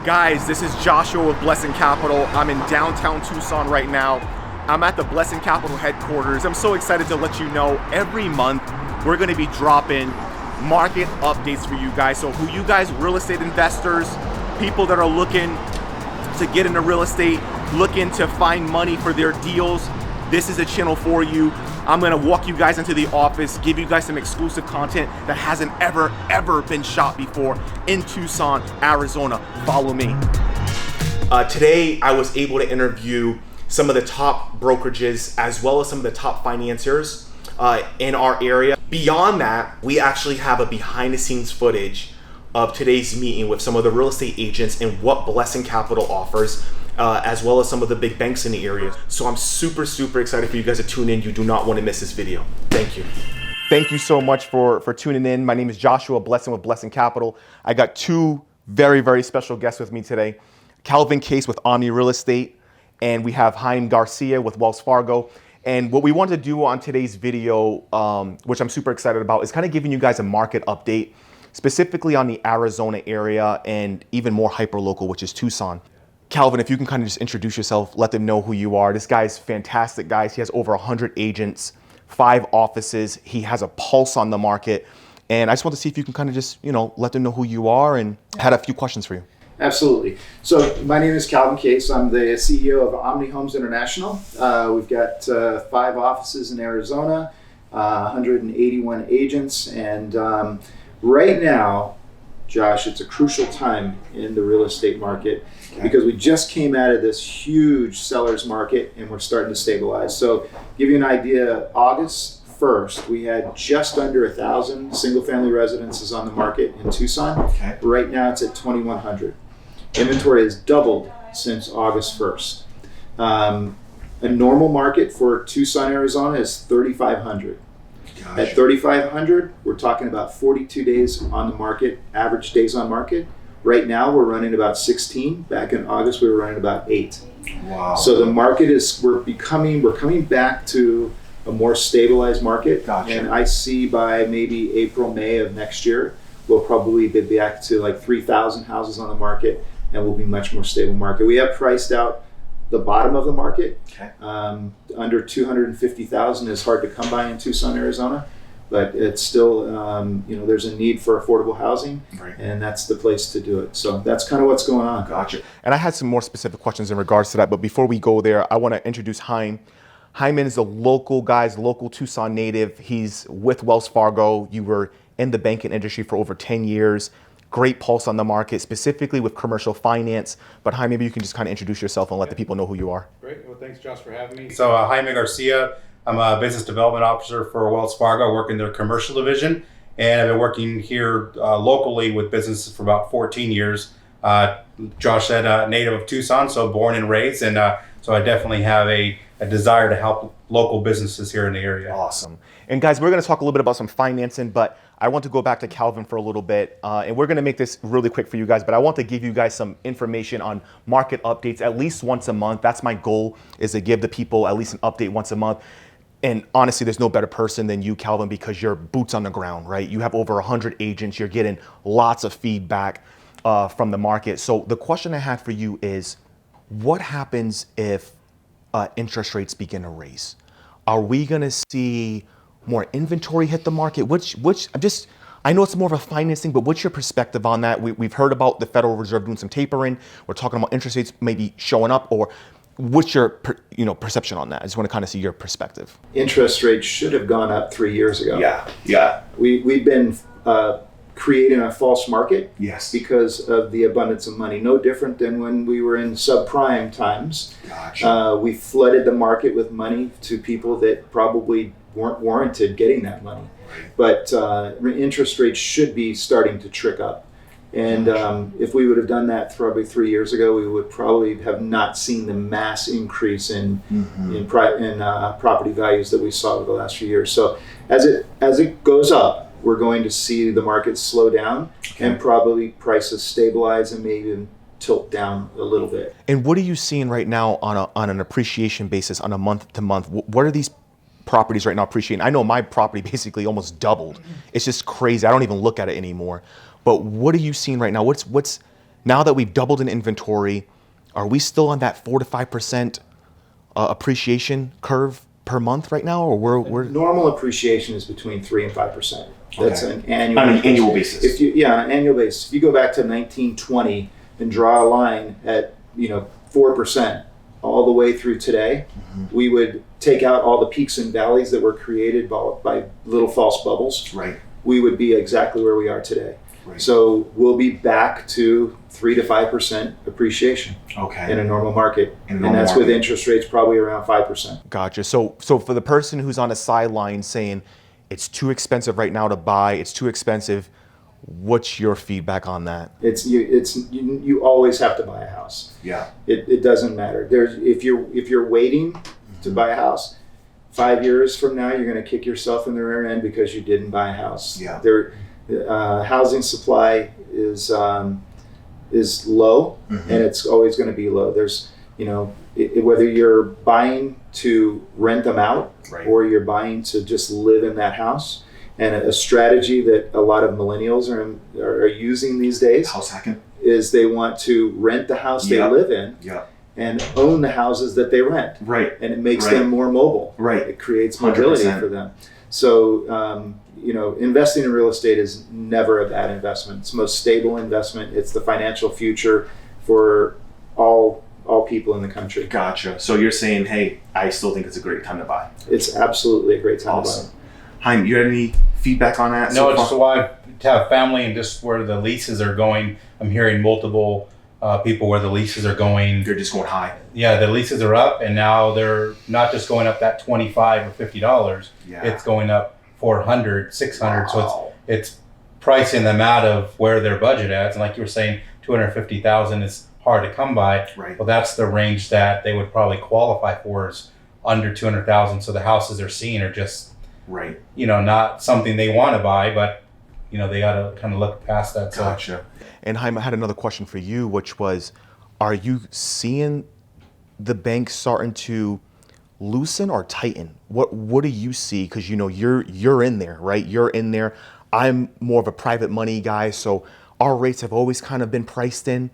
Guys, this is Joshua with Blessing Capital. I'm in downtown Tucson right now. I'm at the Blessing Capital headquarters. I'm so excited to let you know every month we're going to be dropping market updates for you guys. So who you guys, real estate investors, people that are looking to get into real estate, looking to find money for their deals, this is a channel for you. I'm gonna walk you guys into the office, give you guys some exclusive content that hasn't ever been shot before in Tucson, Arizona. Follow me. Today, I was able to interview some of the top brokerages as well as some of the top financiers in our area. Beyond that, we actually have a behind the scenes footage of today's meeting with some of the real estate agents and what Blessing Capital offers, as well as some of the big banks in the area. So I'm super excited for you guys to tune in. You do not want to miss this video. Thank you. Thank you so much for tuning in. My name is Joshua Blessing with Blessing Capital. I got two very special guests with me today. Calvin Case with Omni Real Estate, and we have Jaime Garcia with Wells Fargo. And what we wanted to do on today's video, which I'm super excited about, is kind of giving you guys a market update, specifically on the Arizona area and even more hyper-local, which is Tucson. Calvin, if you can kind of just introduce yourself, let them know who you are. This guy's fantastic, guys. He has over 100 agents, 5 offices. He has a pulse on the market. And I just want to see if you can kind of just, let them know who you are, and had a few questions for you. Absolutely. So my name is Calvin Case. I'm the CEO of Omni Homes International. We've got 5 offices in Arizona, 181 agents. And right now, Josh, it's a crucial time in the real estate market because we just came out of this huge seller's market and we're starting to stabilize. So to give you an idea, August 1st, we had just under 1,000 single-family residences on the market in Tucson. Okay. Right now it's at 2,100. Inventory has doubled since August 1st. A normal market for Tucson, Arizona is 3,500. Gosh. At 3,500, we're talking about 42 days on the market, average days on market. Right now, we're running about 16. Back in August, we were running about 8. Wow. So the market we're coming back to a more stabilized market. Gotcha. And I see by maybe April, May of next year, we'll probably be back to like 3,000 houses on the market, and we'll be much more stable market. We have priced out the bottom of the market. Okay. Under 250,000 is hard to come by in Tucson, Arizona, but it's still, there's a need for affordable housing, right, and that's the place to do it. So that's kind of what's going on. Gotcha. And I had some more specific questions in regards to that, but before we go there, I want to introduce Jaime. Jaime is a local Tucson native. He's with Wells Fargo. You were in the banking industry for over 10 years. Great pulse on the market, specifically with commercial finance. But Jaime, maybe you can just kind of introduce yourself and let the people know who you are. Great. Well, thanks, Josh, for having me. So Jaime Garcia, I'm a business development officer for Wells Fargo. I work in their commercial division, and I've been working here locally with businesses for about 14 years. Josh said native of Tucson, so born and raised, and so I definitely have a desire to help local businesses here in the area. Awesome. And guys, we're going to talk a little bit about some financing, but I want to go back to Calvin for a little bit, and we're going to make this really quick for you guys, but I want to give you guys some information on market updates at least once a month. That's my goal, is to give the people at least an update once a month. And honestly, there's no better person than you, Calvin, because you're boots on the ground, right? You have over 100 agents. You're getting lots of feedback from the market. So the question I had for you is, what happens if interest rates begin to raise? Are we going to see more inventory hit the market? I know it's more of a financing, but what's your perspective on that? We've heard about the Federal Reserve doing some tapering. We're talking about interest rates maybe showing up, or what's your perception on that? I just want to kind of see your perspective. Interest rates should have gone up 3 years ago. Yeah. We've been creating a false market. Yes. Because of the abundance of money. No different than when we were in subprime times. Gotcha. We flooded the market with money to people that probably weren't warranted getting that money. But interest rates should be starting to trick up. And if we would have done that probably 3 years ago, we would probably have not seen the mass increase in property values that we saw over the last few years. So as it goes up, we're going to see the market slow down, and probably prices stabilize and maybe even tilt down a little bit. And what are you seeing right now on an appreciation basis on a month to month? What are these properties right now appreciating? I know my property basically almost doubled. It's just crazy. I don't even look at it anymore. But what are you seeing right now? Now that we've doubled in inventory, are we still on that 4 to 5% appreciation curve per month right now, or we're Normal appreciation is between 3 and 5%. That's Okay. an annual. On an annual basis. If you, yeah, on an annual basis. If you go back to 1920 and draw a line at 4% all the way through today, we would take out all the peaks and valleys that were created by little false bubbles. Right. We would be exactly where we are today. Right. So we'll be back to 3 to 5% appreciation Okay. in a normal market, In a and normal that's with market. interest rates probably around 5%. Gotcha. So for the person who's on a sideline saying it's too expensive right now to buy, it's too expensive, what's your feedback on that? You always have to buy a house. Yeah. It doesn't matter. If you're waiting to buy a house, 5 years from now you're going to kick yourself in the rear end because you didn't buy a house. Yeah. Housing supply is low, and it's always going to be low. There's whether you're buying to rent them out, Right. or you're buying to just live in that house. And a strategy that a lot of millennials are using these days House hacking. is they want to rent the house they Yeah. live in Yeah. and own the houses that they rent. Right. And it makes Right. them more mobile. Right. It creates mobility 100%. for them. So, investing in real estate is never a bad investment. It's the most stable investment. It's the financial future for all people in the country. Gotcha. So you're saying, hey, I still think it's a great time to buy. It's absolutely a great time Awesome. to buy. Haim, you had any feedback on that? No, so just far? why to have family and just where the leases are going. I'm hearing multiple people where the leases are going. They're just going high. Yeah, the leases are up, and now they're not just going up that $25 or $50. Yeah. It's going up $400, $600. Wow. So it's pricing them out of where their budget is. And like you were saying, $250,000 is hard to come by. Right. Well, that's the range that they would probably qualify for, is under $200,000. So the houses they're seeing are just, Right. not something they want to buy, but they got to kind of look past that. So Gotcha. And Haim, I had another question for you, which was, are you seeing the banks starting to loosen or tighten? What do you see? Because you're in there, right? You're in there. I'm more of a private money guy, so our rates have always kind of been priced in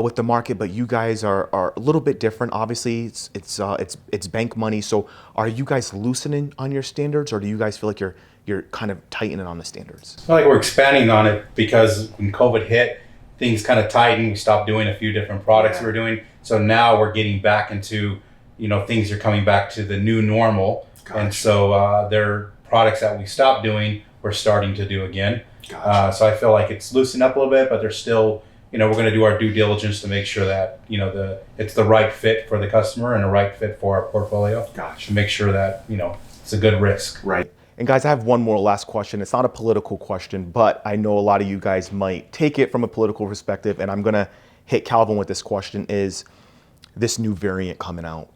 with the market, but you guys are a little bit different. Obviously, it's bank money. So are you guys loosening on your standards, or do you guys feel like you're kind of tightening on the standards? I feel like we're expanding on it because when COVID hit, things kind of tightened. We stopped doing a few different products we were doing. So now we're getting back into, things are coming back to the new normal. Gotcha. And so there are products that we stopped doing, we're starting to do again. Gotcha. So I feel like it's loosened up a little bit, but there's still, we're going to do our due diligence to make sure that, it's the right fit for the customer and the right fit for our portfolio. Gotcha. To make sure that, it's a good risk. Right. And guys, I have one more last question. It's not a political question, but I know a lot of you guys might take it from a political perspective, and I'm gonna hit Calvin with this question, is this new variant coming out.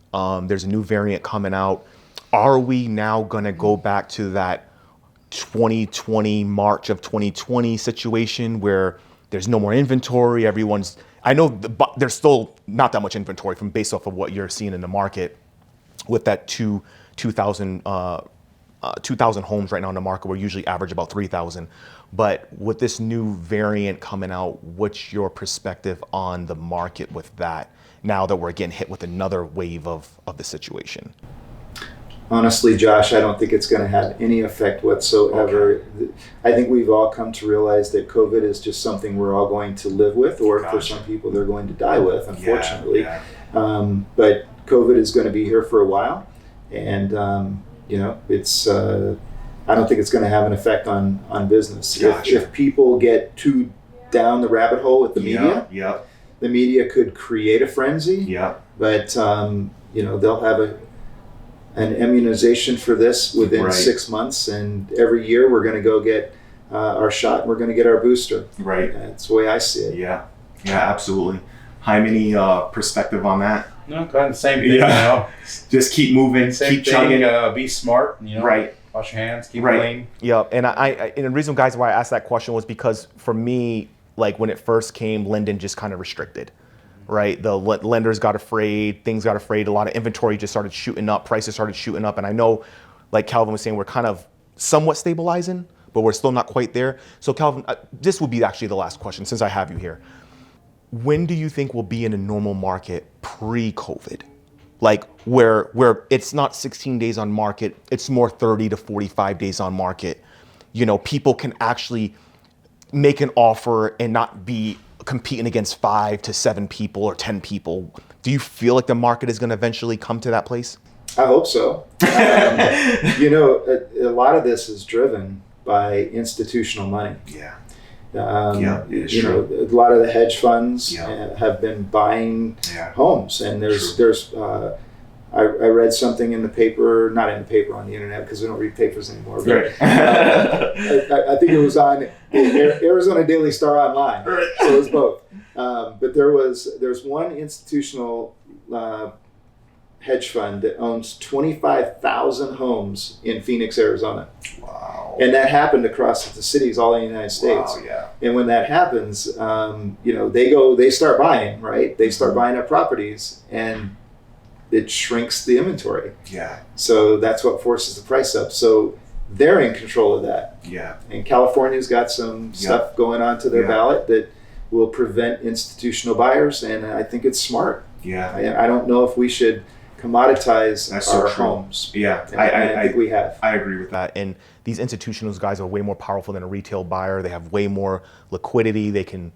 There's a new variant coming out. Are we now gonna go back to that 2020, March of 2020 situation where there's no more inventory, I know there's still not that much inventory based off of what you're seeing in the market with that 2,000 homes right now in the market. We're usually average about 3,000. But with this new variant coming out, what's your perspective on the market with that now that we're again hit with another wave of the situation? Honestly, Josh, I don't think it's going to have any effect whatsoever. I think we've all come to realize that COVID is just something we're all going to live with, or for Gotcha. some people, they're going to die with, unfortunately. Yeah. But COVID is going to be here for a while, and it's. I don't think it's going to have an effect on business. Gotcha. If people get too down the rabbit hole with the media, Yep. the media could create a frenzy. Yep. But they'll have an immunization for this within Right. 6 months, and every year we're going to go get our shot and we're going to get our booster. Right. That's the way I see it. Yeah. Yeah. Absolutely. Haim, any perspective on that? No, kind of the same thing, Yeah. Just keep moving. Same keep thing, chugging. be smart, Right. wash your hands, keep Right. clean. Yeah, and and the reason, guys, why I asked that question was because for me, like when it first came, Linden just kind of restricted, right? The lenders got afraid, things got afraid, a lot of inventory just started shooting up, prices started shooting up, and I know, like Calvin was saying, we're kind of somewhat stabilizing, but we're still not quite there. So Calvin, this would be actually the last question since I have you here. when do you think we'll be in a normal market pre-COVID? Like where it's not 16 days on market, it's more 30 to 45 days on market. You know, people can actually make an offer and not be competing against 5 to 7 people or 10 people. Do you feel like the market is going to eventually come to that place? I hope so. You know, a lot of this is driven by institutional money. Yeah. You true. know, a lot of the hedge funds Yeah. have been buying Yeah. homes, and I read something in the paper, not in the paper, on the internet, because we don't read papers anymore. But, I think it was on Arizona Daily Star Online. Right. So it was both. But there's one institutional hedge fund that owns 25,000 homes in Phoenix, Arizona. Wow. And that happened across the cities all in the United States. Wow, yeah. And when that happens, you know, they start buying, right? They start buying up properties, and it shrinks the inventory. Yeah. So that's what forces the price up. So they're in control of that. Yeah. And California's got some stuff going on to their ballot that will prevent institutional buyers, and I think it's smart. Yeah. I don't know if we should commoditize That's so our true. homes. Yeah. And I think we have. I agree with that. And these institutional guys are way more powerful than a retail buyer. They have way more liquidity. They can,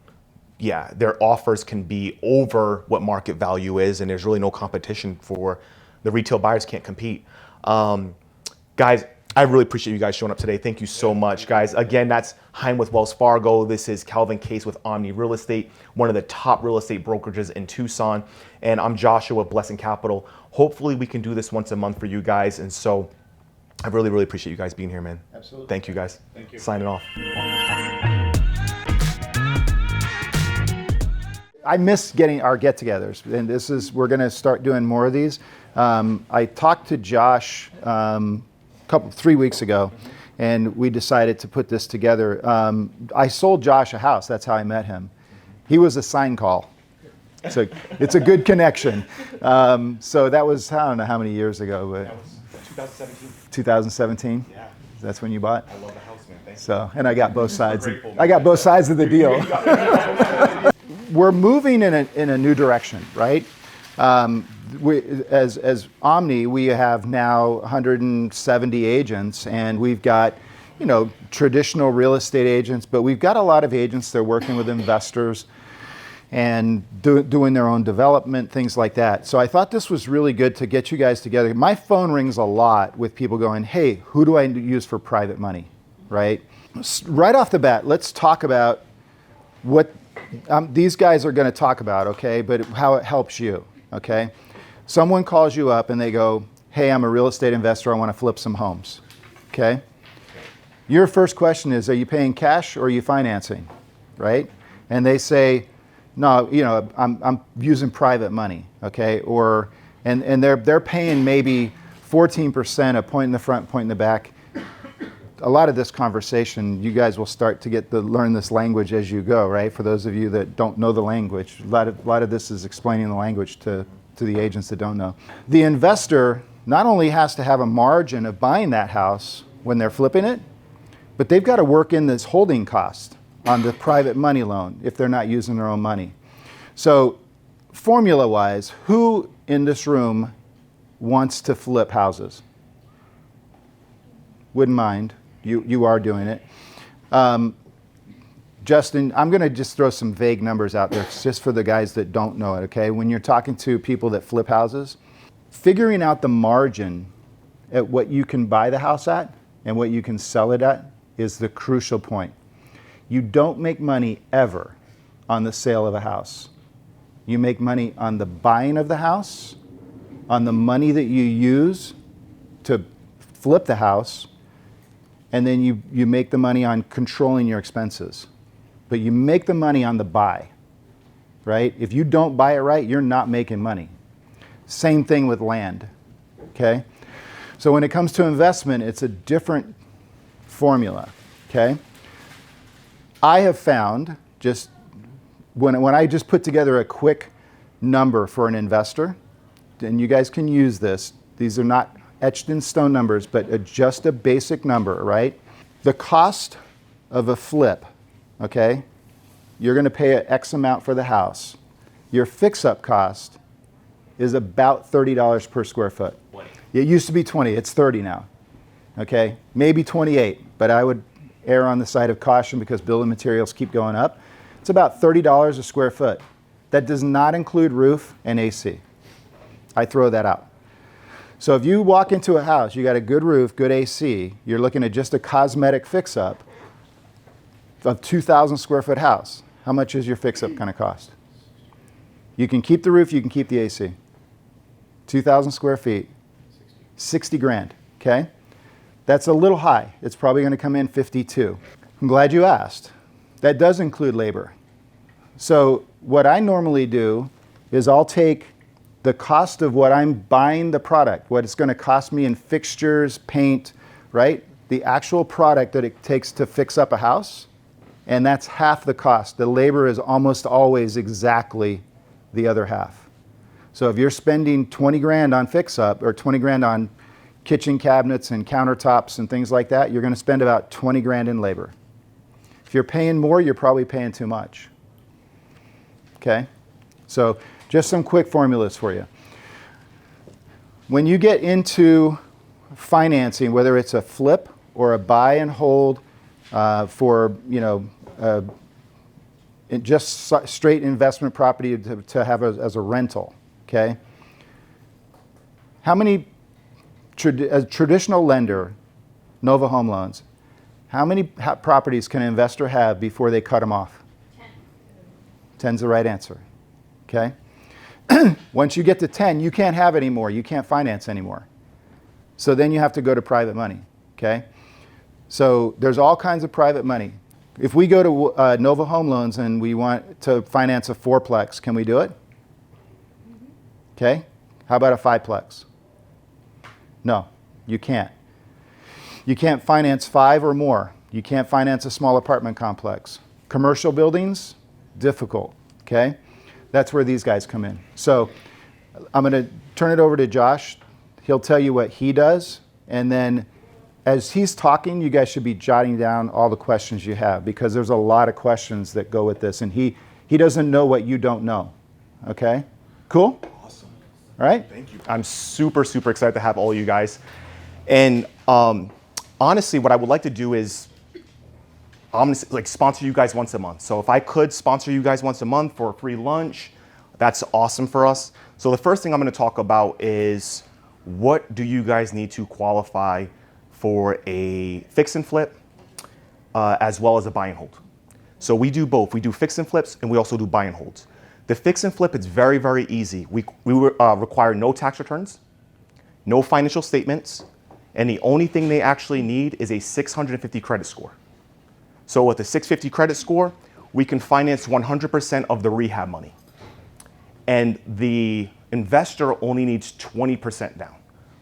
their offers can be over what market value is, and there's really no competition for the retail buyers. Can't compete. Guys, I really appreciate you guys showing up today. Thank you so much, guys. Again, that's Hein with Wells Fargo. This is Calvin Case with Omni Real Estate, one of the top real estate brokerages in Tucson. And I'm Joshua with Blessing Capital. Hopefully we can do this once a month for you guys. And so I really, really appreciate you guys being here, man. Absolutely. Thank you, guys. Thank you. Signing off. I miss getting our get-togethers, and we're going to start doing more of these. I talked to Josh 3 weeks ago, and we decided to put this together. I sold Josh a house. That's how I met him. He was a sign call. So it's a good connection. So that was, I don't know how many years ago, but That was 2017. 2017. Yeah. That's when you bought. I love the house, man. Thanks. So, and I got both sides. grateful, I got both sides of the deal. We're moving in a new direction, right? As Omni, we have now 170 agents, and we've got, traditional real estate agents, but we've got a lot of agents that are working with investors and doing their own development, things like that. So I thought this was really good to get you guys together. My phone rings a lot with people going, hey, who do I use for private money, right? Right off the bat, let's talk about what these guys are going to talk about, okay, but how it helps you, okay? Someone calls you up and they go, hey, I'm a real estate investor, I want to flip some homes, okay? Your first question is, are you paying cash or are you financing, right? And they say, no, I'm using private money, okay? And they're paying maybe 14%, a point in the front, point in the back. A lot of this conversation, you guys will start to learn this language as you go, right? For those of you that don't know the language, a lot of this is explaining the language to the agents that don't know. The investor not only has to have a margin of buying that house when they're flipping it, but they've got to work in this holding cost on the private money loan if they're not using their own money. So formula-wise, who in this room wants to flip houses? Wouldn't mind. You are doing it. Justin, I'm going to just throw some vague numbers out there just for the guys that don't know it, okay? When you're talking to people that flip houses, figuring out the margin at what you can buy the house at and what you can sell it at is the crucial point. You don't make money ever on the sale of a house. You make money on the buying of the house, on the money that you use to flip the house, and then you make the money on controlling your expenses. But you make the money on the buy, right? If you don't buy it right, you're not making money. Same thing with land, okay? So when it comes to investment, it's a different formula, okay? I have found, just when I just put together a quick number for an investor, and you guys can use this, these are not etched in stone numbers, but just a basic number, right? The cost of a flip, okay, you're going to pay an X amount for the house. Your fix-up cost is about $30 per square foot. 20. It used to be 20, it's 30 now. Okay, maybe 28, but I would err on the side of caution because building materials keep going up. It's about $30 a square foot. That does not include roof and AC. I throw that out. So if you walk into a house, you got a good roof, good AC, you're looking at just a cosmetic fix-up of 2,000 square foot house. How much is your fix-up going to cost? You can keep the roof, you can keep the AC. 2,000 square feet, 60 grand, okay? That's a little high. It's probably going to come in 52. I'm glad you asked. That does include labor. So what I normally do is I'll take the cost of what I'm buying the product, what it's going to cost me in fixtures, paint, right? The actual product that it takes to fix up a house, and that's half the cost. The labor is almost always exactly the other half. So if you're spending 20 grand on fix-up or 20 grand on kitchen cabinets and countertops and things like that, you're going to spend about 20 grand in labor. If you're paying more, you're probably paying too much. Okay? So just some quick formulas for you. When you get into financing, whether it's a flip or a buy and hold for, just straight investment property to have as a rental, okay? How many, a traditional lender, Nova Home Loans, how many properties can an investor have before they cut them off? 10. 10's the right answer, okay? Once you get to 10, you can't have any more. You can't finance anymore. So then you have to go to private money, okay? So there's all kinds of private money. If we go to Nova Home Loans and we want to finance a fourplex, can we do it? Okay. How about a fiveplex? No, you can't. You can't finance 5 or more. You can't finance a small apartment complex. Commercial buildings, difficult, okay? That's where these guys come in. So I'm going to turn it over to Josh. He'll tell you what he does, and then as he's talking, you guys should be jotting down all the questions you have, because there's a lot of questions that go with this, and he doesn't know what you don't know, okay? Cool? Awesome. All right? Thank you. I'm super, super excited to have all you guys. And honestly, what I would like to do is I'm gonna sponsor you guys once a month. So if I could sponsor you guys once a month for a free lunch, that's awesome for us. So the first thing I'm going to talk about is, what do you guys need to qualify for a fix and flip as well as a buy and hold? So we do both. We do fix and flips, and we also do buy and holds. The fix and flip, it's very, very easy. We require no tax returns, no financial statements, and the only thing they actually need is a 650 credit score. So with a 650 credit score, we can finance 100% of the rehab money. And the investor only needs 20% down.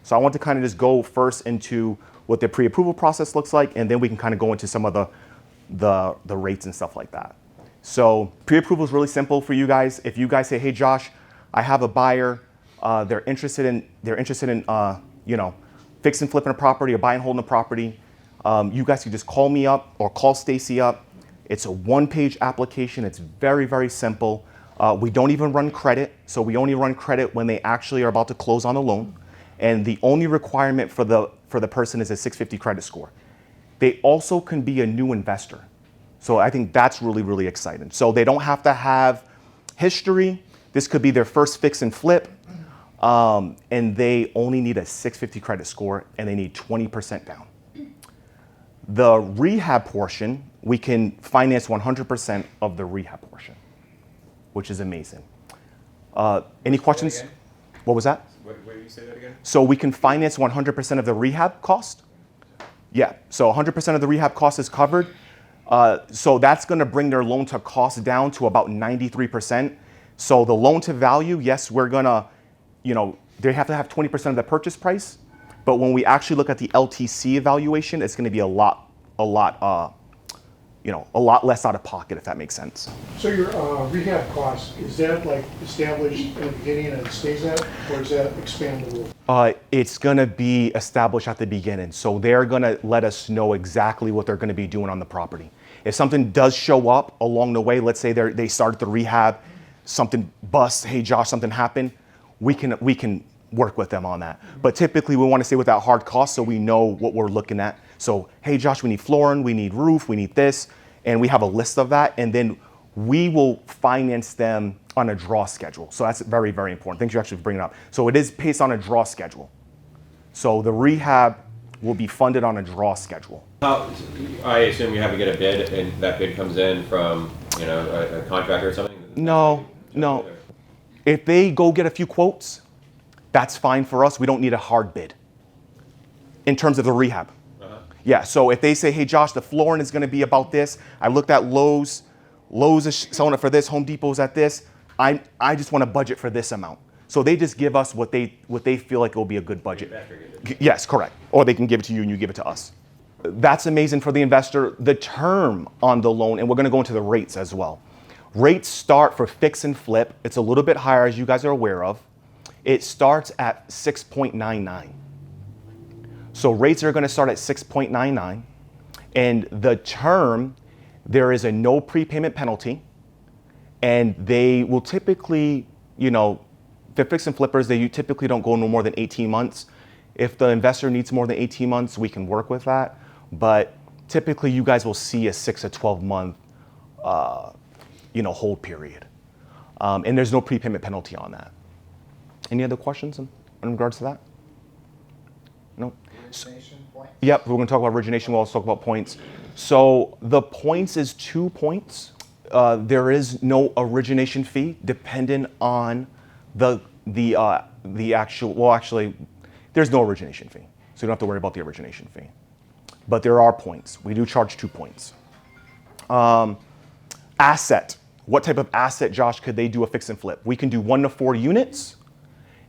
So I want to kind of just go first into what the pre-approval process looks like, and then we can kind of go into some of the rates and stuff like that. So pre-approval is really simple for you guys. If you guys say, hey Josh, I have a buyer, they're interested in fix and flipping a property or buy and holding a property, you guys can just call me up or call Stacy up. It's a one-page application. It's very, very simple. We don't even run credit. So we only run credit when they actually are about to close on a loan. And the only requirement for the person is a 650 credit score. They also can be a new investor. So I think that's really, really exciting. So they don't have to have history. This could be their first fix and flip. And they only need a 650 credit score, and they need 20% down. The rehab portion, we can finance 100% of the rehab portion, which is amazing. Any questions? What was that? Wait, you say that again? So we can finance 100% of the rehab cost. Yeah, so 100% of the rehab cost is covered. So that's going to bring their loan to cost down to about 93%. So the loan to value, yes, we're going to, they have to have 20% of the purchase price. But when we actually look at the LTC evaluation, it's going to be a lot less out of pocket, if that makes sense. So your rehab cost, is that like established in the beginning and it stays at, or is that expandable? It's going to be established at the beginning. So they're going to let us know exactly what they're going to be doing on the property. If something does show up along the way, let's say they started the rehab, something busts, hey Josh, something happened, we can work with them on that. But typically we want to stay with that hard cost so we know what we're looking at. So, hey Josh, we need flooring, we need roof, we need this, and we have a list of that, and then we will finance them on a draw schedule. So that's very, very important. Thanks you actually for bringing it up. So it is based on a draw schedule. So the rehab will be funded on a draw schedule. I assume you have to get a bid, and that bid comes in from, you know, a contractor or something? No. If they go get a few quotes, that's fine for us. We don't need a hard bid in terms of the rehab. Yeah, so if they say, hey Josh, the flooring is gonna be about this. I looked at Lowe's is selling it for this, Home Depot's at this. I just want a budget for this amount. So they just give us what they feel like will be a good budget. Yes, correct. Or they can give it to you and you give it to us. That's amazing for the investor. The term on the loan, and we're gonna go into the rates as well. Rates start for fix and flip. It's a little bit higher, as you guys are aware of. It starts at 6.99. So rates are gonna start at 6.99. And the term, there is a no prepayment penalty. And they will typically, you know, the fix and flippers, they typically don't go no more than 18 months. If the investor needs more than 18 months, we can work with that. But typically you guys will see a 6 to 12 month, hold period. And there's no prepayment penalty on that. Any other questions in regards to that? No? Origination point? Yep, we're gonna talk about origination, we'll also talk about points. So the points is 2 points. There is no origination fee dependent on the actual, well actually, there's no origination fee. So you don't have to worry about the origination fee. But there are points. We do charge 2 points. Asset. What type of asset, Josh, could they do a fix and flip? We can do 1 to 4 units,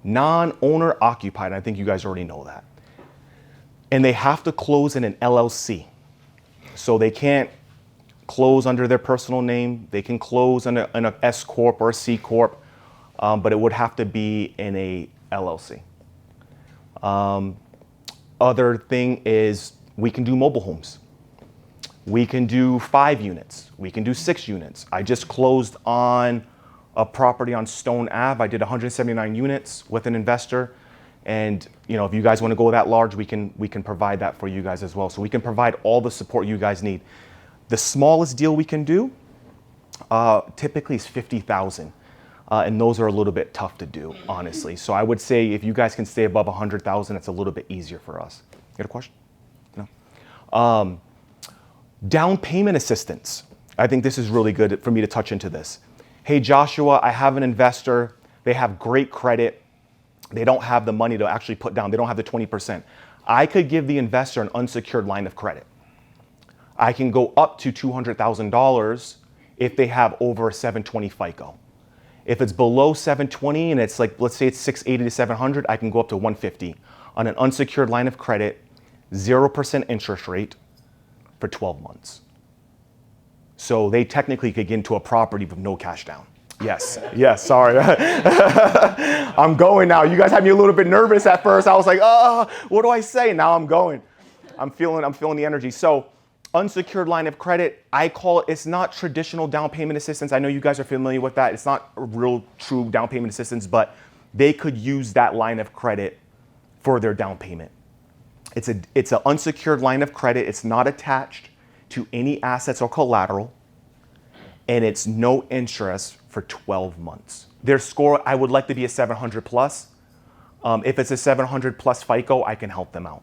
non-owner occupied. I think you guys already know that. And they have to close in an LLC. So they can't close under their personal name. They can close in an S Corp or a C Corp, but it would have to be in a LLC. Other thing is we can do mobile homes. We can do 5 units. We can do 6 units. I just closed on a property on Stone Ave. I did 179 units with an investor. And if you guys want to go that large, we can provide that for you guys as well. So we can provide all the support you guys need. The smallest deal we can do typically is 50,000. And those are a little bit tough to do, honestly. So I would say if you guys can stay above 100,000, it's a little bit easier for us. You got a question? No? Down payment assistance. I think this is really good for me to touch into this. Hey, Joshua, I have an investor. They have great credit. They don't have the money to actually put down. They don't have the 20%. I could give the investor an unsecured line of credit. I can go up to $200,000 if they have over a 720 FICO. If it's below 720 and it's like, let's say it's 680 to 700, I can go up to 150 on an unsecured line of credit, 0% interest rate for 12 months. So they technically could get into a property with no cash down. Yes, sorry. I'm going now. You guys had me a little bit nervous at first. I was like, what do I say? Now I'm going. I'm feeling the energy. So unsecured line of credit, I call it, it's not traditional down payment assistance. I know you guys are familiar with that. It's not a real true down payment assistance, but they could use that line of credit for their down payment. It's an unsecured line of credit. It's not attached to any assets or collateral, and it's no interest for 12 months. Their score, I would like to be a 700 plus. If it's a 700 plus FICO, I can help them out.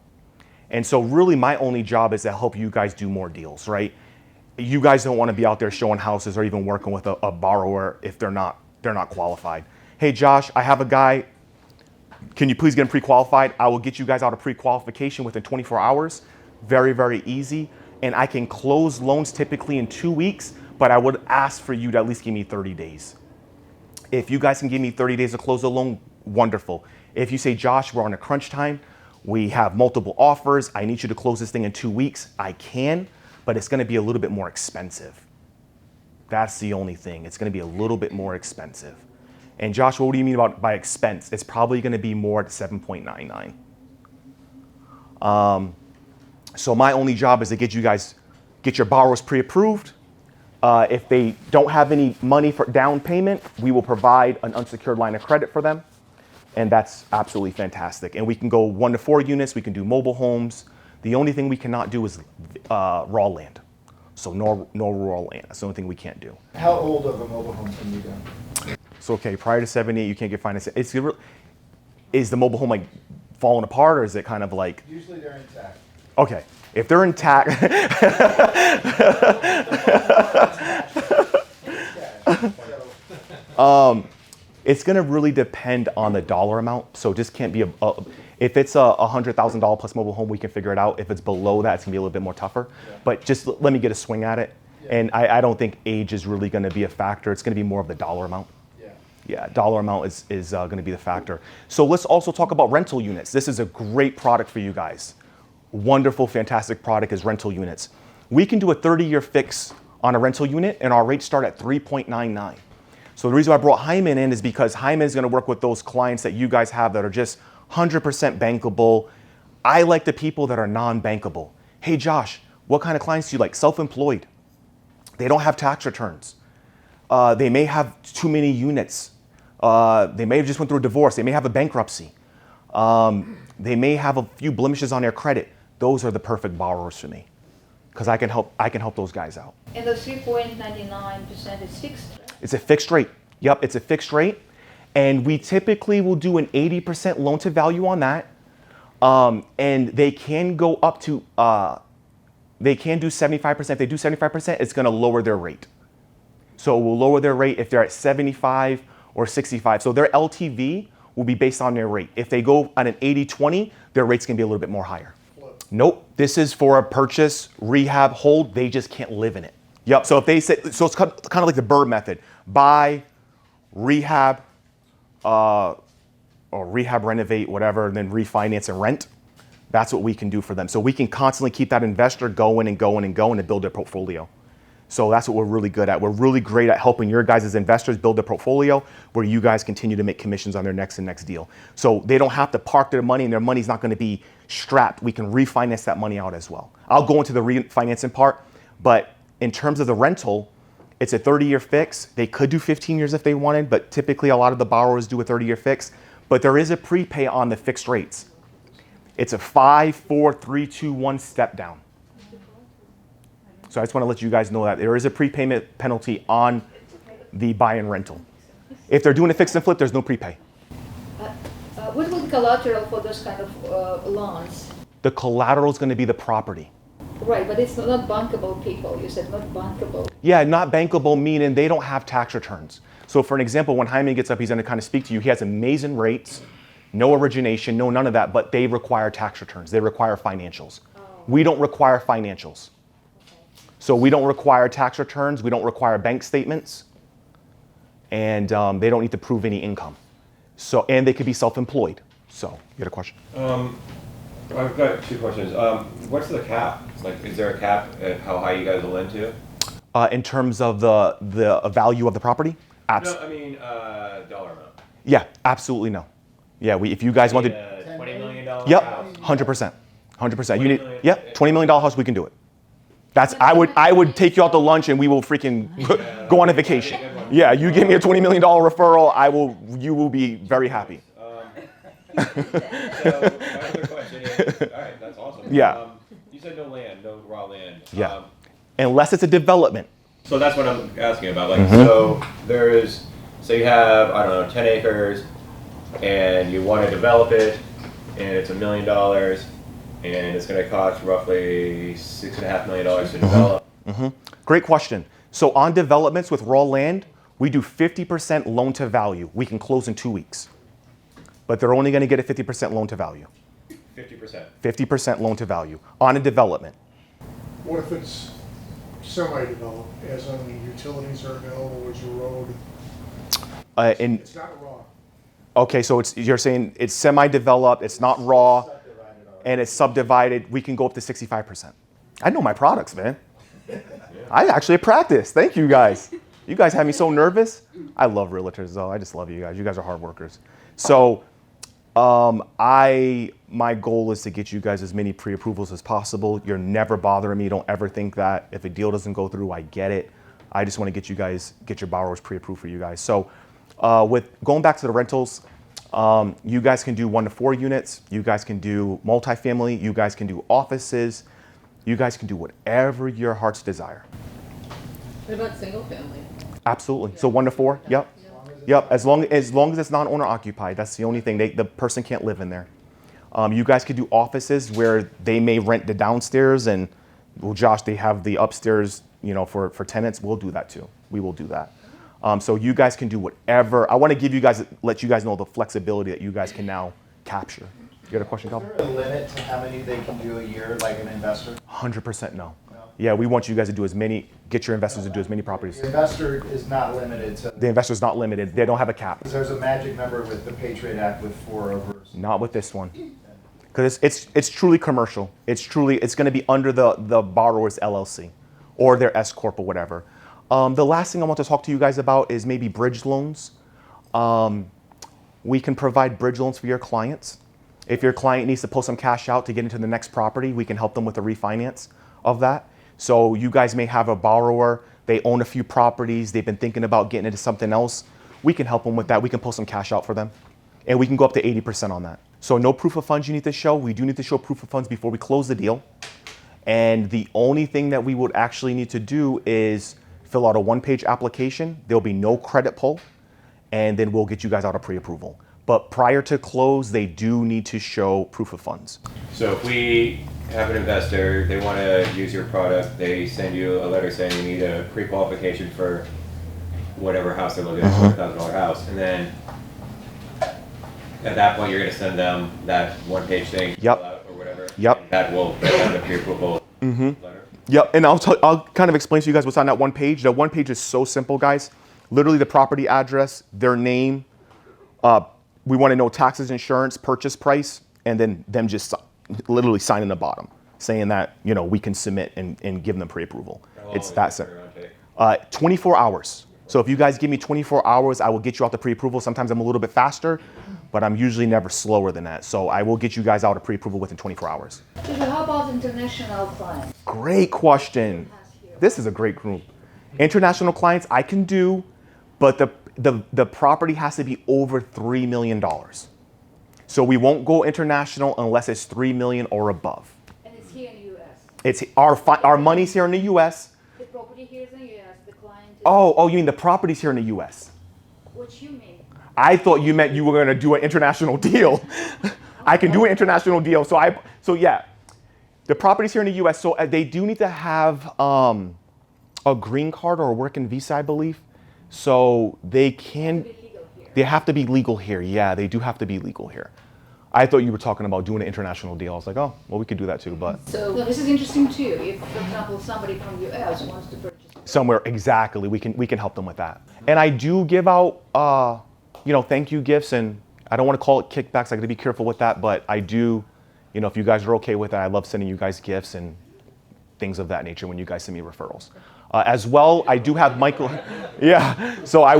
And so really my only job is to help you guys do more deals, right? You guys don't want to be out there showing houses or even working with a borrower if they're not qualified. Hey Josh, I have a guy, can you please get him pre-qualified? I will get you guys out of pre-qualification within 24 hours. Very, very easy. And I can close loans typically in 2 weeks, but I would ask for you to at least give me 30 days. If you guys can give me 30 days to close the loan, wonderful. If you say, Josh, we're on a crunch time, we have multiple offers, I need you to close this thing in 2 weeks, I can, but it's gonna be a little bit more expensive. That's the only thing. It's gonna be a little bit more expensive. And Joshua, what do you mean by expense? It's probably gonna be more at 7.99. So my only job is to get you guys get your borrowers pre-approved. If they don't have any money for down payment, we will provide an unsecured line of credit for them. And that's absolutely fantastic. And we can go 1 to 4 units. We can do mobile homes. The only thing we cannot do is raw land. So no raw land. That's the only thing we can't do. How old of a mobile home can you do? So, okay, prior to 78, you can't get financing. Is the mobile home like falling apart, or is it kind of like? Usually they're intact. Okay, if they're intact. It's going to really depend on the dollar amount. So just can't be if it's a $100,000 plus mobile home, we can figure it out. If it's below that, it's going to be a little bit more tougher. Yeah. But just let me get a swing at it. Yeah. And I don't think age is really going to be a factor. It's going to be more of the dollar amount. Yeah, dollar amount is going to be the factor. So let's also talk about rental units. This is a great product for you guys. Wonderful, fantastic product is rental units. We can do a 30-year fix on a rental unit, and our rates start at 3.99. So the reason I brought Hyman in is because Hyman is going to work with those clients that you guys have that are just 100% bankable. I like the people that are non-bankable. Hey, Josh, what kind of clients do you like? Self-employed. They don't have tax returns. They may have too many units. They may have just went through a divorce. They may have a bankruptcy. They may have a few blemishes on their credit. Those are the perfect borrowers for me because I can help those guys out. And the 3.99% is fixed? It's a fixed rate. Yep, it's a fixed rate. And we typically will do an 80% loan to value on that. And they can go up to, they can do 75%. If they do 75%, it's going to lower their rate. So we'll lower their rate if they're at 75 or 65. So their LTV will be based on their rate. If they go on an 80-20, their rate's going to be a little bit more higher. Nope, this is for a purchase, rehab, hold. They just can't live in it. Yep, so if they say, so it's kind of like the Bird method. Buy, rehab, or rehab, renovate, whatever, and then refinance and rent. That's what we can do for them. So we can constantly keep that investor going and going and going to build their portfolio. So that's what we're really good at. We're really great at helping your guys as investors build their portfolio where you guys continue to make commissions on their next and next deal. So they don't have to park their money and their money's not going to be strapped. We can refinance that money out as well. I'll go into the refinancing part, but in terms of the rental, it's a 30-year fix. They could do 15 years if they wanted, but typically a lot of the borrowers do a 30-year fix. But there is a prepay on the fixed rates. It's a 5, 4, 3, 2, 1 step down. So I just want to let you guys know that there is a prepayment penalty on the buy and rental. If they're doing a fix and flip, there's no prepay. What would collateral for those kind of loans? The collateral is going to be the property. Right, but it's not bankable people. You said not bankable. Yeah, not bankable meaning they don't have tax returns. So for an example, when Jaime gets up, he's going to kind of speak to you. He has amazing rates, no origination, no none of that, but they require tax returns. They require financials. Oh. We don't require financials. So we don't require tax returns, we don't require bank statements, and they don't need to prove any income. So, and they could be self-employed. So, you got a question? I've got 2 questions. What's the cap? Like, is there a cap at how high you guys will lend to? In terms of the value of the property? No, I mean dollar amount. Yeah, absolutely no. Yeah, if you guys wanted $20 million yep, house. 100%. 100%. You need, yep, $20 million house, we can do it. That's I would take you out to lunch and we will freaking go on a vacation. Yeah, you give me a $20 million referral, you will be very happy. So my other question is, all right, that's awesome. Yeah. You said no land, no raw land. Yeah. Unless it's a development. So that's what I'm asking about. Like, so there is, so you have, I don't know, 10 acres, and you want to develop it, and it's $1 million. And it's going to cost roughly $6.5 million to develop. Great question. So on developments with raw land, we do 50% loan to value. We can close in 2 weeks. But they're only going to get a 50% loan to value. 50%? 50% loan to value on a development. What if it's semi-developed, as in the utilities are available, there's a road? It's not raw. Okay, so you're saying it's semi-developed, it's not raw, and it's subdivided, we can go up to 65%. I know my products, man. I actually practice. Thank you guys. You guys have me so nervous. I love realtors though. I just love you guys. You guys are hard workers. So My goal is to get you guys as many pre-approvals as possible. You're never bothering me. Don't ever think that if a deal doesn't go through, I get it. I just want to get your borrowers pre-approved for you guys. So with going back to the rentals, you guys can do 1 to 4 units. You guys can do multifamily. You guys can do offices. You guys can do whatever your heart's desire. What about single family? Absolutely. So 1 to 4. Yep. Yep. As long as it's non-owner occupied, that's the only thing. The person can't live in there. You guys could do offices where they may rent the downstairs and, well, Josh, they have the upstairs, for tenants. We'll do that too. We will do that. So you guys can do whatever. I want to let you guys know the flexibility that you guys can now capture. You got a question, Calvin? Is there a limit to how many they can do a year, like an investor? 100% no. Yeah, we want you guys to get your investors to do as many properties. The investor is not limited to. The investor's not limited. They don't have a cap. There's a magic number with the Patriot Act with 4 overs. Not with this one. Because it's truly commercial. It's going to be under the borrower's LLC or their S Corp or whatever. The last thing I want to talk to you guys about is maybe bridge loans. We can provide bridge loans for your clients. If your client needs to pull some cash out to get into the next property, we can help them with a refinance of that. So you guys may have a borrower, they own a few properties, they've been thinking about getting into something else. We can help them with that. We can pull some cash out for them. And we can go up to 80% on that. So no proof of funds you need to show. We do need to show proof of funds before we close the deal. And the only thing that we would actually need to do is fill out a 1-page application. There'll be no credit pull. And then we'll get you guys out a pre-approval. But prior to close, they do need to show proof of funds. So if we have an investor, they want to use your product, they send you a letter saying you need a pre-qualification for whatever house they're looking at, $4,000 house, and then at that point you're going to send them that 1-page thing Yep. fill out or whatever. Yep. That will get them the pre-approval letter. Yep, and I'll kind of explain to you guys what's on that 1 page. That 1 page is so simple, guys. Literally the property address, their name, we want to know taxes, insurance, purchase price, and then them just literally signing the bottom, saying that, we can submit and give them pre-approval. It's that simple. 24 hours. So if you guys give me 24 hours, I will get you out the pre-approval. Sometimes I'm a little bit faster, but I'm usually never slower than that. So I will get you guys out a pre-approval within 24 hours. How about international clients? Great question. This is a great group. International clients I can do, but the property has to be over $3 million. So we won't go international unless it's $3 million or above. And it's here in the U.S. It's our money's here in the U.S. The property here is in the U.S. The client is... Oh, you mean the property's here in the U.S.? What you mean? I thought you meant you were going to do an international deal. I can do an international deal. So yeah, the property's here in the U.S. So they do need to have a green card or a working visa, I believe. So they have to be legal here. Yeah, they do have to be legal here. I thought you were talking about doing an international deal. I was like, oh, well, we could do that too, but. So this is interesting too. If, for example, somebody from the US wants to purchase somewhere, exactly, we can help them with that. And I do give out, thank you gifts, and I don't want to call it kickbacks. I got to be careful with that, but I do, if you guys are okay with that, I love sending you guys gifts and things of that nature when you guys send me referrals. As well, I do have Michael. Yeah, so I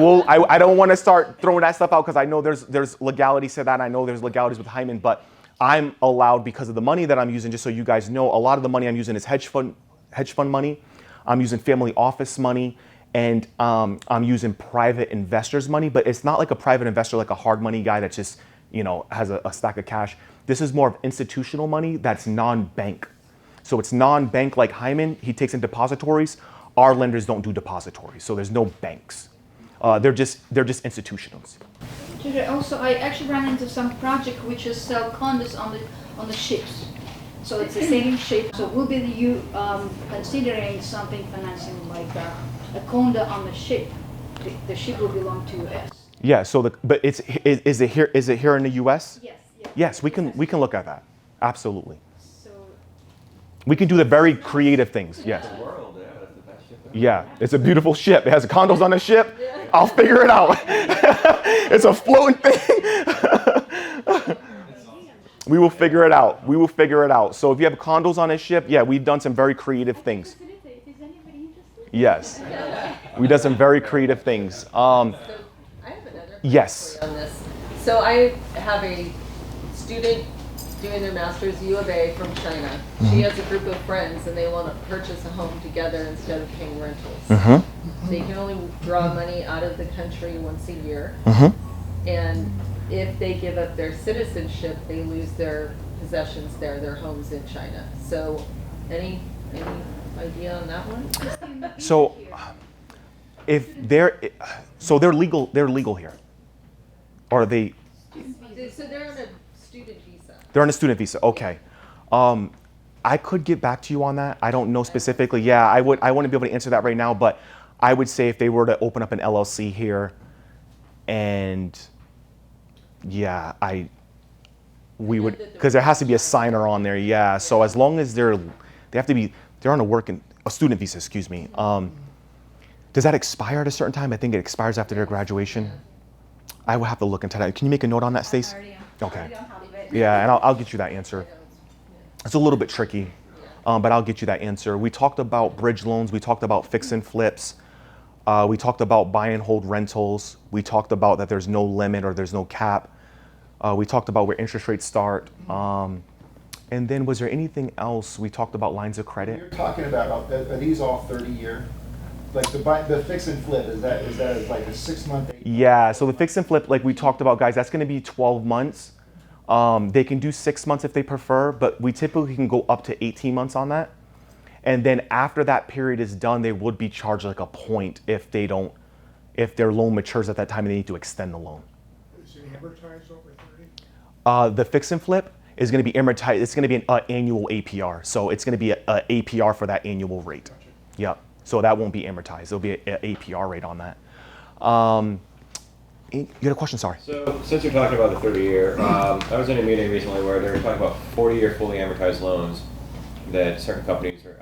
don't want to start throwing that stuff out because I know there's legalities to that. I know there's legalities with Hyman, but I'm allowed because of the money that I'm using. Just so you guys know, a lot of the money I'm using is hedge fund money. I'm using family office money, and I'm using private investors' money. But it's not like a private investor, like a hard money guy that just has a stack of cash. This is more of institutional money that's non-bank. So it's non-bank like Hyman. He takes in depositories. Our lenders don't do depositories, so there's no banks. They're just institutions. Also, I actually ran into some project which is sell condos on the ships. So it's a sailing ship. So will be you considering something financing like a condo on the ship? The ship will belong to us. Yeah. So is it here in the U.S.? Yes. Yes, we can look at that. Absolutely. So we can do the very creative things. Yes. Yeah, it's a beautiful ship. It has condos on the ship. I'll figure it out. It's a floating thing. We will figure it out. So if you have condos on a ship, yeah, we've done some very creative things. Yes, we done some very creative things. So I have another yes. on this. So I have a student doing their master's U of A from China. She has a group of friends and they want to purchase a home together instead of paying rentals. They can only draw money out of the country once a year. And if they give up their citizenship, they lose their possessions there, their homes in China. So any idea on that one? So if they're legal here, or are they? So they're on a student visa. They're on a student visa. Okay. I could get back to you on that. I don't know specifically. Yeah, I wouldn't be able to answer that right now, but I would say if they were to open up an LLC here, and yeah, we would, because there has to be a signer on there. Yeah. So as long as they're on a student visa. Excuse me. Does that expire at a certain time? I think it expires after their graduation. I will have to look into that. Can you make a note on that, Stace? Okay. Yeah, and I'll get you that answer. It's a little bit tricky, but I'll get you that answer. We talked about bridge loans. We talked about fix and flips. We talked about buy and hold rentals. We talked about that there's no limit or there's no cap. We talked about where interest rates start. And then was there anything else? We talked about lines of credit. You're talking about, are these all 30-year? Like the fix and flip, is that like a 6-month? Yeah, so the fix and flip, like we talked about, guys, that's gonna be 12 months. They can do 6 months if they prefer, but we typically can go up to 18 months on that. And then after that period is done, they would be charged like a point if their loan matures at that time and they need to extend the loan. Is it amortized over 30? The fix and flip is gonna be amortized. It's gonna be an annual APR. So it's gonna be a APR for that annual rate. Gotcha. Yep. So that won't be amortized. There'll be an APR rate on that. You had a question? Sorry. So since you're talking about the 30-year, I was in a meeting recently where they were talking about 40-year fully amortized loans that certain companies are.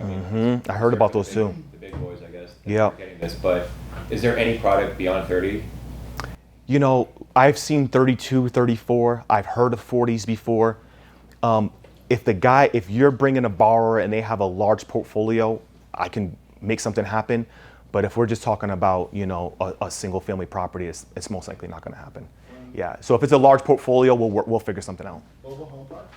I heard about those too. The big boys, I guess. Yeah. Are getting this, but is there any product beyond 30? You know, I've seen 32, 34. I've heard of 40s before. If you're bringing a borrower and they have a large portfolio, I can make something happen. But if we're just talking about, a single family property, it's most likely not going to happen. Yeah. So if it's a large portfolio, we'll figure something out. Mobile home parks?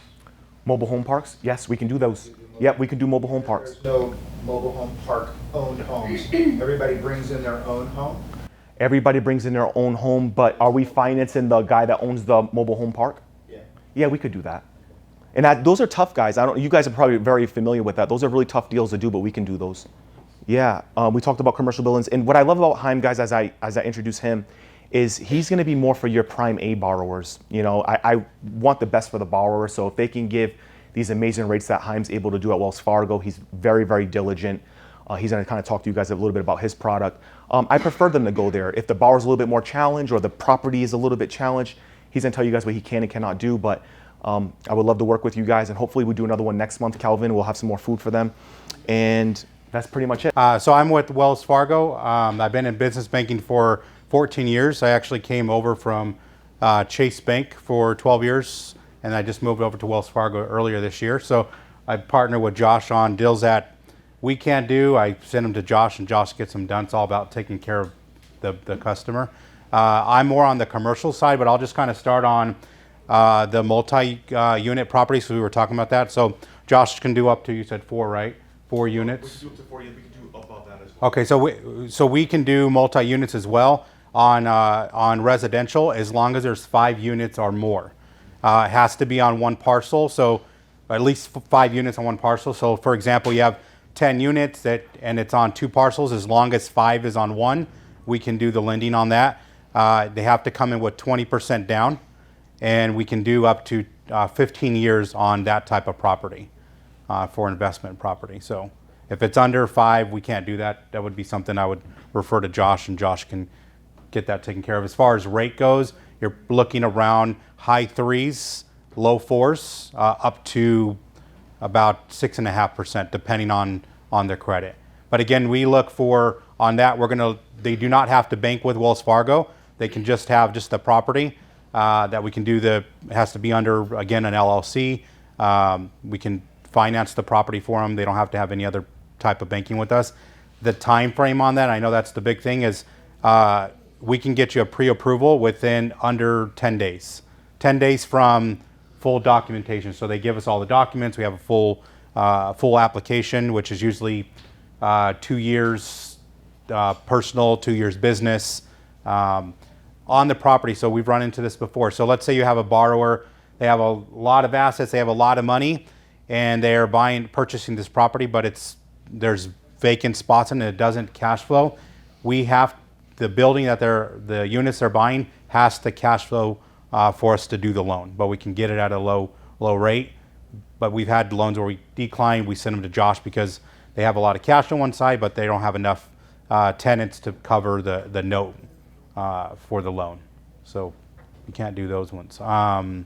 Mobile home parks? Yes, we can do those. Yep, we can do mobile home parks. There's no mobile home park owned homes. Everybody brings in their own home? Everybody brings in their own home, but are we financing the guy that owns the mobile home park? Yeah. Yeah, we could do that. And those are tough, guys. You guys are probably very familiar with that. Those are really tough deals to do, but we can do those. Yeah, we talked about commercial buildings, and what I love about Haim, guys, as I introduce him, is he's going to be more for your prime A borrowers. I want the best for the borrower, so if they can give these amazing rates that Haim's able to do at Wells Fargo, he's very, very diligent. He's going to kind of talk to you guys a little bit about his product. I prefer them to go there. If the borrower's a little bit more challenged or the property is a little bit challenged, he's going to tell you guys what he can and cannot do, but I would love to work with you guys, and hopefully we do another one next month, Calvin. We'll have some more food for them, and that's pretty much it. So I'm with Wells Fargo. I've been in business banking for 14 years. I actually came over from Chase Bank for 12 years, and I just moved over to Wells Fargo earlier this year. So I partner with Josh on deals that we can't do. I send them to Josh, and Josh gets them done. It's all about taking care of the customer. I'm more on the commercial side, but I'll just kind of start on the multi-unit properties. So we were talking about that. So Josh can do up to, you said 4, right? 4 units. We can do up to 4, we can do above that as well. Okay, so we can do multi-units as well on residential as long as there's 5 units or more. It has to be on one parcel, so at least 5 units on one parcel. So for example, you have 10 units and it's on 2 parcels. As long as 5 is on one, we can do the lending on that. They have to come in with 20% down, and we can do up to 15 years on that type of property. For investment property. So if it's under 5, we can't do that. That would be something I would refer to Josh, and Josh can get that taken care of. As far as rate goes, you're looking around high 3s, low 4s, up to about 6.5%, depending on their credit. But again, we look for on that. They do not have to bank with Wells Fargo. They can just have the property that we can do. It has to be under, again, an LLC. We can finance the property for them. They don't have to have any other type of banking with us. The time frame on that, I know that's the big thing, is we can get you a pre-approval within under 10 days. 10 days from full documentation. So they give us all the documents. We have a full application, which is usually 2 years personal, 2 years business on the property. So we've run into this before. So let's say you have a borrower, they have a lot of assets, they have a lot of money, and they are purchasing this property, but there's vacant spots in it, it doesn't cash flow. The building that the units they're buying has to cash flow for us to do the loan, but we can get it at a low rate. But we've had loans where we decline, we send them to Josh because they have a lot of cash on one side, but they don't have enough tenants to cover the note for the loan. So you can't do those ones. On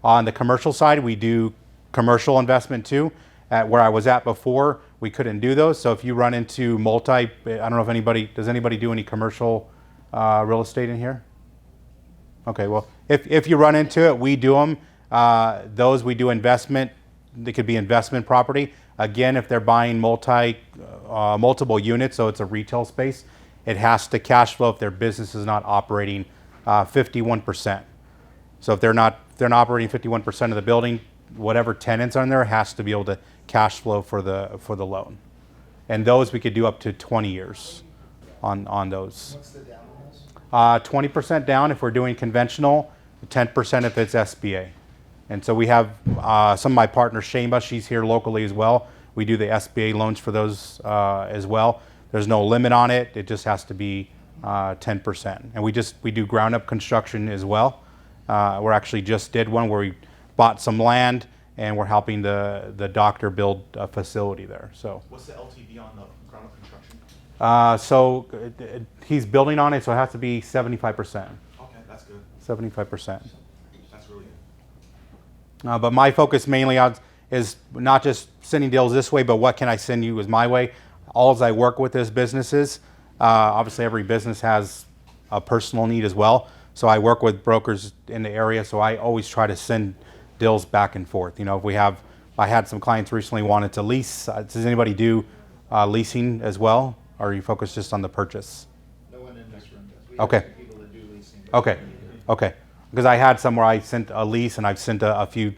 the commercial side, we do commercial investment too. At where I was at before, we couldn't do those. So if you run into I don't know if does anybody do any commercial real estate in here? Okay, well, if you run into it, we do them. Those we do investment. They could be investment property. Again, if they're buying multiple units, so it's a retail space, it has to cash flow if their business is not operating 51%. So if they're not operating 51% of the building, whatever tenants are in there has to be able to cash flow for the loan. And those we could do up to 20 years on those. What's the down on those? 20% down if we're doing conventional, 10% if it's SBA. And so we have some of my partner, Shema, she's here locally as well. We do the SBA loans for those as well. There's no limit on it. It just has to be 10%. And we do ground up construction as well. We're actually just did one where we bought some land and we're helping the doctor build a facility there. So What's the LTV on the ground up construction? he's building on it, so it has to be 75%. Okay, that's good. 75%. That's really good. But my focus mainly is not just sending deals this way, but what can I send you is my way. All I work with is businesses. Obviously, every business has a personal need as well. So I work with brokers in the area, so I always try to send deals back and forth. You know, I had some clients recently wanted to lease. Does anybody do leasing as well, or are you focused just on the purchase? No one in this room does. We Okay. have some people that do leasing. Okay. Because I had some where I sent a lease, and I've sent a few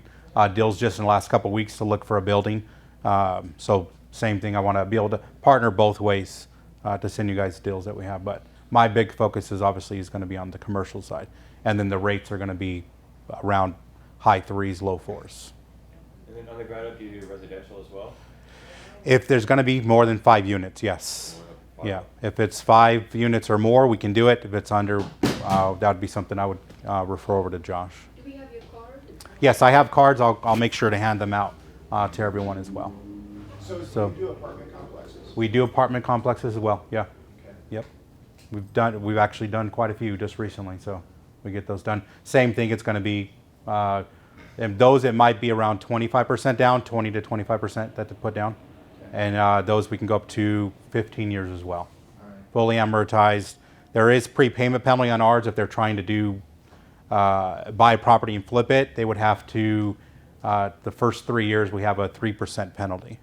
deals just in the last couple of weeks to look for a building. So same thing, I want to be able to partner both ways to send you guys deals that we have. But my big focus is obviously going to be on the commercial side. And then the rates are going to be around high 3s, low 4s. And then on the ground up, do you do residential as well? If there's going to be more than 5 units, yes. Yeah, if it's 5 units or more, we can do it. If it's under, that would be something I would refer over to Josh. Do we have your card? Yes, I have cards. I'll make sure to hand them out to everyone as well. So you do apartment complexes? We do apartment complexes as well. Yeah. Okay. Yep. We've actually done quite a few just recently, so we get those done. Same thing. It's going to be, and those it might be around 25% down, 20 to 25% that to put down, and those we can go up to 15 years as well. All right. Fully amortized. There is prepayment penalty on ours if they're trying to do buy a property and flip it. They would have to the first 3 years we have a 3% penalty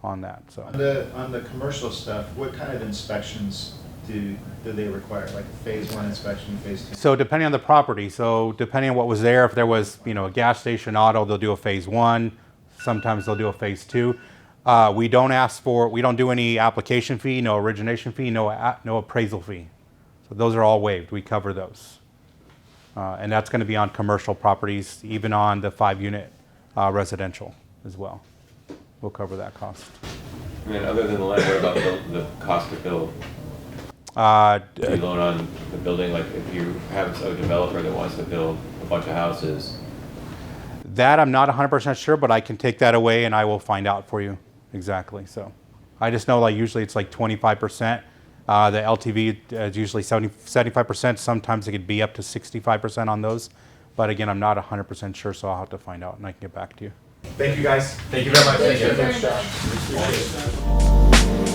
on that. So On the commercial stuff, what kind of inspections do they require? Like phase 1 inspection, phase 2? So depending on the property, so depending on what was there, if there was, a gas station auto, they'll do a phase 1. Sometimes they'll do a phase 2. We don't do any application fee, no origination fee, no appraisal fee. So those are all waived. We cover those. And that's going to be on commercial properties, even on the 5-unit residential as well. We'll cover that cost. And then other than the land, what about the cost to build? Do you loan on the building? Like if you have a developer that wants to build a bunch of houses? That I'm not 100% sure, but I can take that away and I will find out for you exactly. So I just know usually it's like 25%. The LTV is usually 75%. Sometimes it could be up to 65% on those. But again, I'm not 100% sure, so I'll have to find out and I can get back to you. Thank you guys. Thank you very much. Thank you very much.